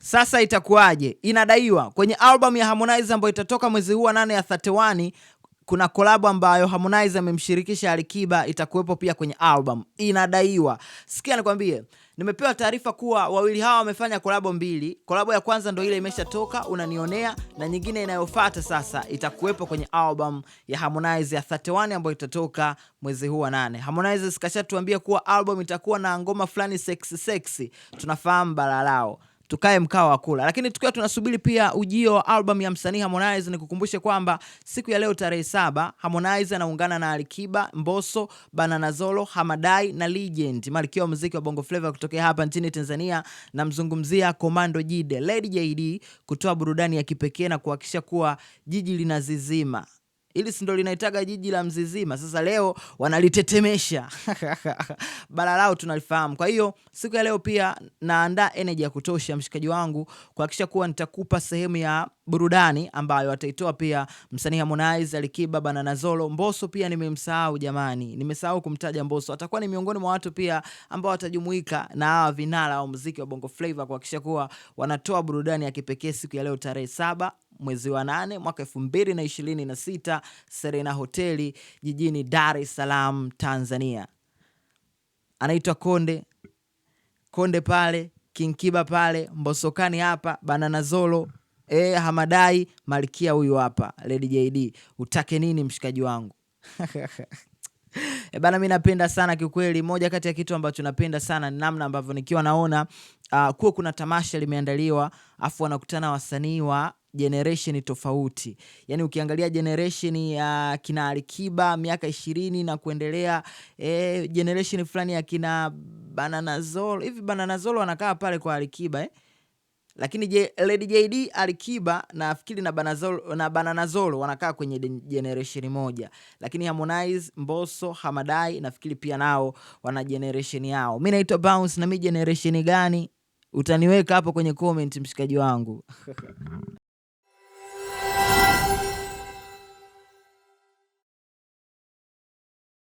Sasa itakuwaje? Inadaiwa kwenye album ya Harmonize ambayo itatoka mwezi huu wa 8 ya 31, kuna collab ambayo Harmonize amemshirikisha Alikiba itakuwepo pia kwenye album. Inadaiwa. Sikia nikwambie, nimepewa taarifa kuwa wawili hawa wamefanya collab mbili. Collab ya kwanza ndio ile imeshatoka unanionea, na nyingine inayofuata sasa itakuwepo kwenye album ya Harmonize ya 31 ambayo itatoka mwezi huu wa 8. Harmonize sikashatuambia kuwa album itakuwa na ngoma fulani sexy. Tunafahamu balalao. Tukae mkao wa kula. Lakini tukiwa tunasubiri pia ujio wa album ya msanii Harmonize, nikukumbushe kwamba siku ya leo tarehe 7 Harmonize anaungana na Alikiba, Mbosso, Banana Zolo, Hamadai na Legend, malkia wa muziki wa Bongo Flava kutokea hapa nchini Tanzania, na mzungumzia Komando Jide, Lady JD, kutoa burudani ya kipekee na kuhakikisha kuwa jiji linazizima. Ili si ndo linaitaga jiji la mzizima. Sasa leo wanalitetemesha. Bara lao tunalifahamu. Kwa hiyo siku ya leo pia naandaa energy ya kutosha mshikaji wangu kuhakikisha kuwa nitakupa sehemu ya burudani ambayo ataitoa pia msanii Harmonize, Alikiba, Banana Zolo. Mbosso pia nimemsahau jamani. Nimesahau kumtaja Mbosso. Atakuwa ni miongoni mwa watu pia ambao watajumuika na hawa vinara wa muziki wa Bongo Flava kuhakikisha kuwa wanatoa burudani ya kipekee siku ya leo tarehe 7 mwezi wa 8 mwaka 2026, Serena Hoteli jijini Dar es Salaam, Tanzania. Anaitwa Konde pale, King Kiba pale, Mbosokani hapa, Banana Zolo, Hamadai, malkia huyu hapa, Lady JD. Utake nini mshikaji wangu? Bana, mimi napenda sana kiukweli. Moja kati ya kitu ambacho napenda sana ni namna ambavyo nikiwa naona kuwa kuna tamasha limeandaliwa afu wanakutana wasanii wa generation tofauti. Yani ukiangalia generation ya kina Alikiba miaka 20 na kuendelea, generation fulani ya kina Banana Zolo. Hivi Banana Zolo wanakaa pale kwa Alikiba lakini Lady JD, Alikiba nafikiri na Banana Zolo wanakaa kwenye generation moja. Lakini Harmonize, Mbosso, Hamadai nafikiri pia nao wana generation yao. Mimi naitwa Bounce, na mimi generation gani? Utaniweka hapo kwenye comment mshikaji wangu.